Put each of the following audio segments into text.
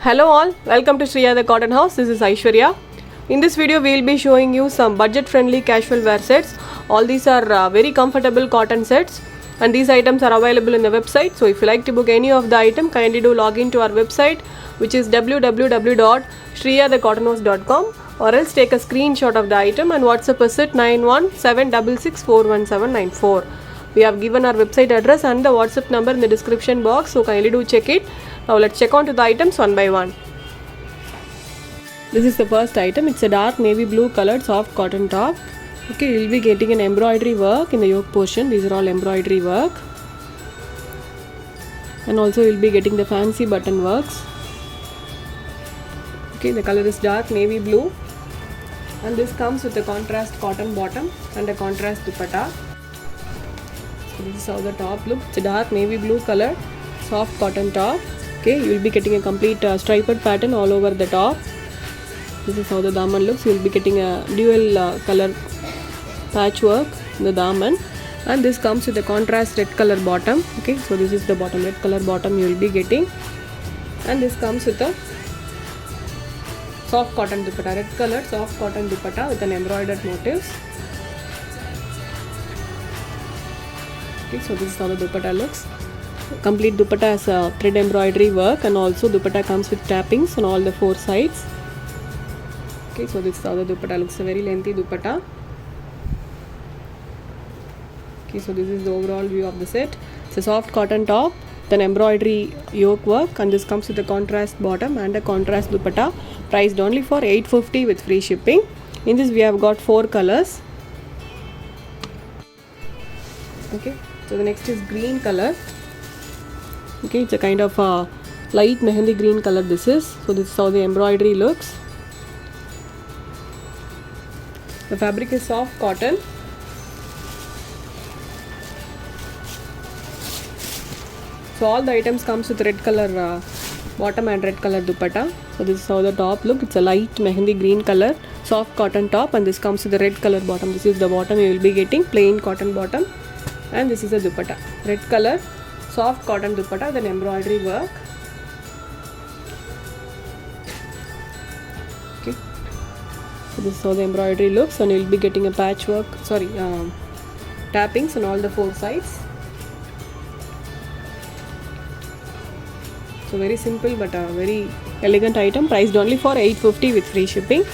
Hello all, welcome to Shriya the Cotton House. This is Aishwarya. In this video we will be showing you some budget friendly casual wear sets. All these are very comfortable cotton sets and these items are available in the website. So if you like to book any of the item, kindly do log in to our website, which is www.shriyathecottonhouse.com, or else take a screenshot of the item and WhatsApp us at 9176641794. We have given our website address and the WhatsApp number in the description box, so kindly do check it. Now let's check on to the items one by one. This is the first item. It's a dark navy blue colored soft cotton top. Okay, you'll be getting an embroidery work in the yoke portion. These are all embroidery work. And also you'll be getting the fancy button works. Okay, the color is dark navy blue. And this comes with a contrast cotton bottom and a contrast dupatta. So this is how the top looks. It's a dark navy blue color soft cotton top. Okay, you will be getting a complete striped pattern all over the top. This is how the daman looks. You will be getting a dual color patchwork in the daman, and this comes with a contrast red color bottom. Okay, so this is the bottom, red color bottom you will be getting, and this comes with a soft cotton dupatta, red color soft cotton dupatta with an embroidered motifs. Okay, so this is how the dupatta looks. Complete dupatta has a thread embroidery work, and also dupatta comes with tappings on all the four sides. Okay, so this is how the dupatta looks, a very lengthy dupatta. Okay, so this is the overall view of the set. It's a soft cotton top, then embroidery yoke work, and this comes with a contrast bottom and a contrast dupatta, priced only for $850 with free shipping. In this we have got 4 colors. Okay, so the next is green color. Okay, it's a kind of a light mehendi green color this is. So this is how the embroidery looks. The fabric is soft cotton. So all the items comes with red color bottom and red color dupatta. So this is how the top look. It's a light mehendi green color soft cotton top, and this comes with the red color bottom. This is the bottom you will be getting, plain cotton bottom, and this is the dupatta, red color soft cotton dupatta with an embroidery work. Okay, so this is how the embroidery looks, and you will be getting a patchwork, tappings on all the 4 sides. So very simple but a very elegant item, priced only for $850 with free shipping.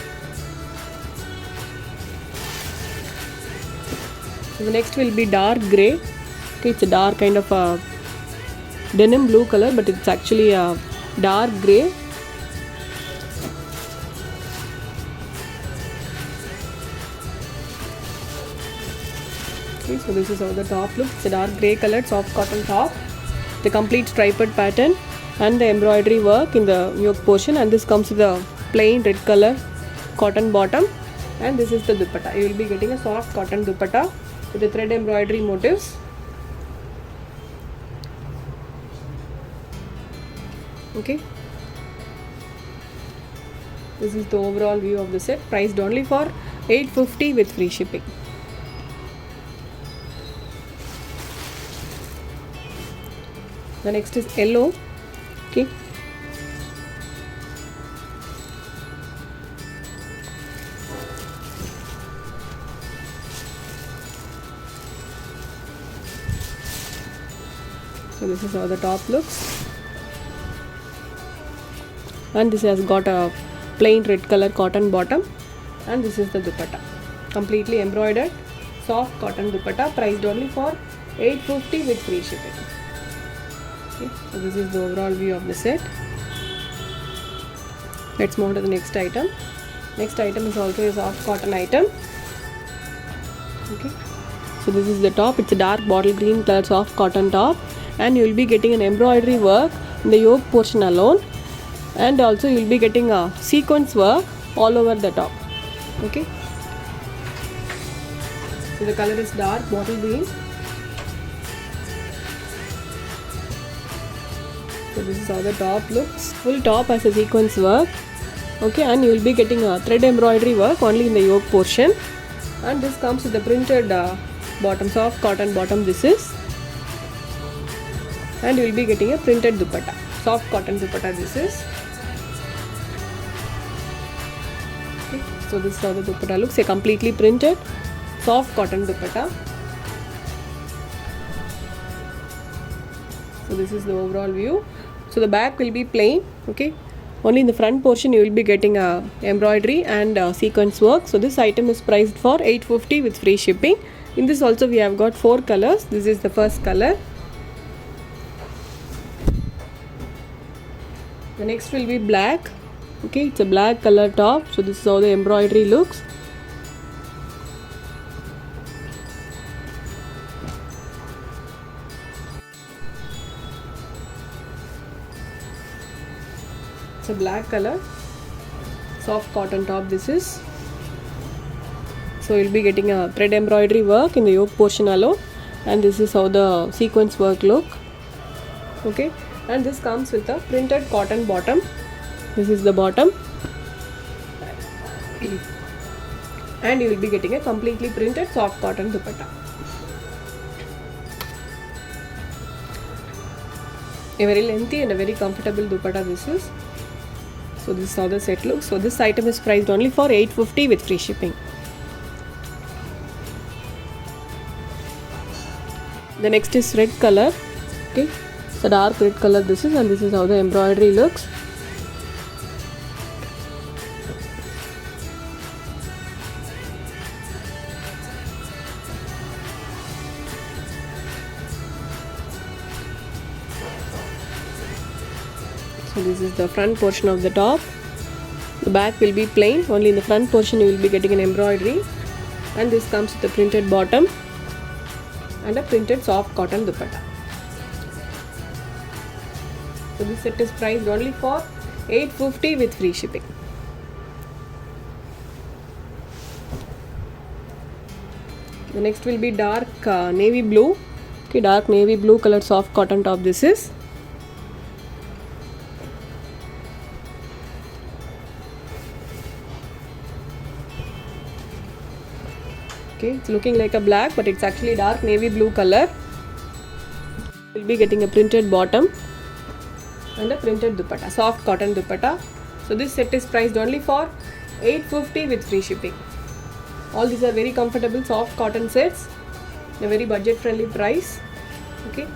So the next will be dark grey. Okay, it's a dark kind of a denim blue color, but it's actually a dark grey. Okay, so this is how the top looks. It's a dark grey colored soft cotton top, the complete striped pattern and the embroidery work in the yoke portion, and this comes with a plain red color cotton bottom, and this is the dupatta. You will be getting a soft cotton dupatta with the thread embroidery motifs. Okay, this is the overall view of the set, priced only for $850 with free shipping. The next is yellow. Okay, so this is how the top looks, and this has got a plain red color cotton bottom, and this is the dupatta, completely embroidered soft cotton dupatta, priced only for $850 with free shipping. Okay, so this is the overall view of the set. Let's move to the next item. Next item is also a soft cotton item. Okay, so this is the top. It's a dark bottle green color soft cotton top, and you will be getting an embroidery work in the yoke portion alone, and also you will be getting a sequence work all over the top. Okay, so the color is dark bottle green. So this is how the top looks. Full top has a sequence work. Okay, and you will be getting a thread embroidery work only in the yoke portion, and this comes with the printed bottom, soft cotton bottom this is, and you will be getting a printed dupatta, soft cotton dupatta this is. So this is how the dupatta looks, a completely printed soft cotton dupatta. So this is the overall view. So the back will be plain, okay. Only in the front portion you will be getting a embroidery and sequence work. So this item is priced for 850 with free shipping. In this also we have got 4 colors. This is the first color. The next will be black. Okay, it's a black color top. So this is how the embroidery looks. It's a black color, soft cotton top this is. So you'll be getting a thread embroidery work in the yoke portion alone, and this is how the sequence work look. Okay, and this comes with a printed cotton bottom. This is the bottom, and you will be getting a completely printed soft cotton dupatta. A very lengthy and a very comfortable dupatta this is. So this is how the set looks. So this item is priced only for 850 with free shipping. The next is red color. Okay, it's a dark red color this is, and this is how the embroidery looks. So this is the front portion of the top. The back will be plain. Only in the front portion you will be getting an embroidery, and this comes with a printed bottom and a printed soft cotton dupatta. So this set is priced only for 850 with free shipping. The next will be dark navy blue. Okay, dark navy blue color soft cotton top this is. Okay, it's looking like a black, but it's actually dark navy blue color. We'll be getting a printed bottom and a printed dupatta, soft cotton dupatta. So this set is priced only for 850 with free shipping. All these are very comfortable soft cotton sets, a very budget friendly price. Okay,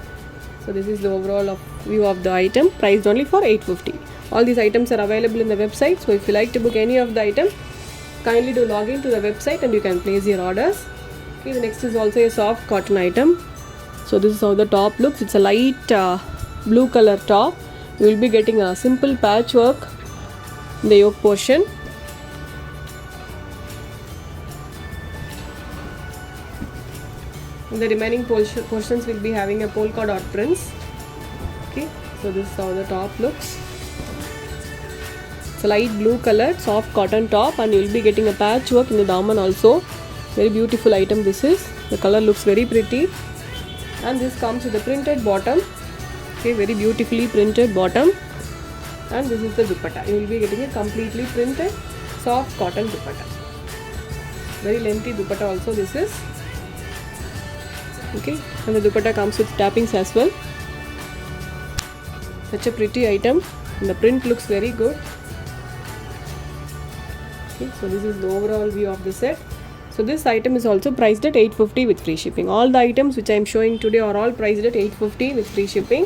so this is the overall view of the item, priced only for 850. All these items are available in the website. So if you like to book any of the item, kindly do log in to the website and you can place your orders. Okay, the next is also a soft cotton item. So this is how the top looks. It's a light blue color top. You will be getting a simple patchwork in the yoke portion. In the remaining portions will be having a polka dot prints. Okay, so this is how the top looks. It's a light blue color soft cotton top, and you will be getting a patchwork in the daman also. Very beautiful item this is. The color looks very pretty, and this comes with a printed bottom. Okay, very beautifully printed bottom, and this is the dupatta. You will be getting a completely printed soft cotton dupatta. Very lengthy dupatta also this is. Okay, and the dupatta comes with tappings as well. Such a pretty item, and the print looks very good. Okay, so this is the overall view of the set. So this item is also priced at 850 with free shipping. All the items which I am showing today are all priced at 850 with free shipping.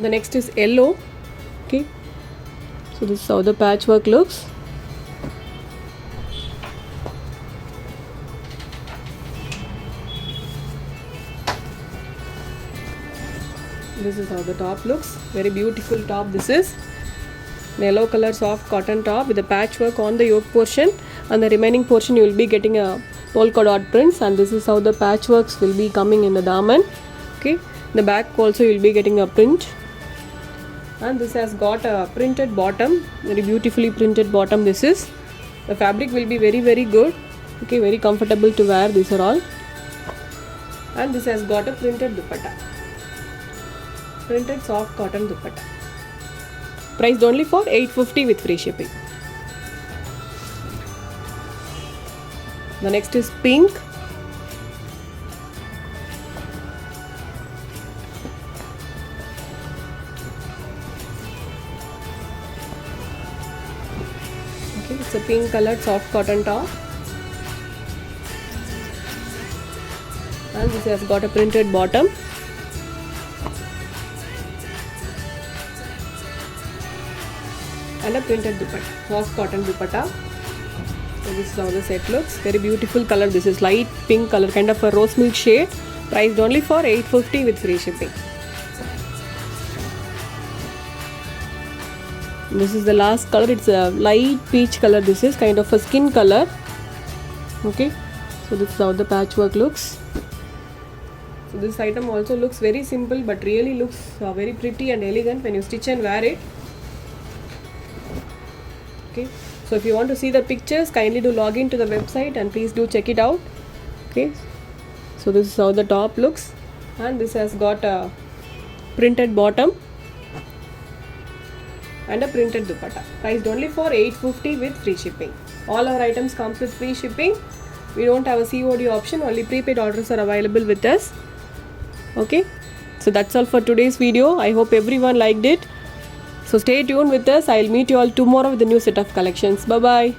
The next is yellow. Okay, so this is how the patchwork looks. This is how the top looks. Very beautiful top this is. Yellow color soft cotton top with a patchwork on the yoke portion, and the remaining portion you will be getting a polka dot prints, and this is how the patchworks will be coming in the daman. Okay, the back also you will be getting a print, and this has got a printed bottom, very beautifully printed bottom this is. The fabric will be very good. Okay, very comfortable to wear, these are all. And this has got a printed dupatta, printed soft cotton dupatta, priced only for 850 with free shipping. The next is pink. Okay, it's a pink colored soft cotton top, and this has got a printed bottom. And a printed dupatta, soft cotton dupatta. So this is how the set looks. Very beautiful color. This is light pink color, kind of a rose milk shade. Priced only for $850 with free shipping. This is the last color. It's a light peach color. This is kind of a skin color. Okay. So this is how the patchwork looks. So this item also looks very simple, but really looks very pretty and elegant when you stitch and wear it. Okay, so if you want to see the pictures, kindly do log in to the website and please do check it out. Okay, so this is how the top looks, and this has got a printed bottom and a printed dupatta, priced only for $850 with free shipping. All our items comes with free shipping. We don't have a COD option, only prepaid orders are available with us. Okay, so that's all for today's video. I hope everyone liked it. So stay tuned with us. I'll meet you all tomorrow with a new set of collections. Bye bye.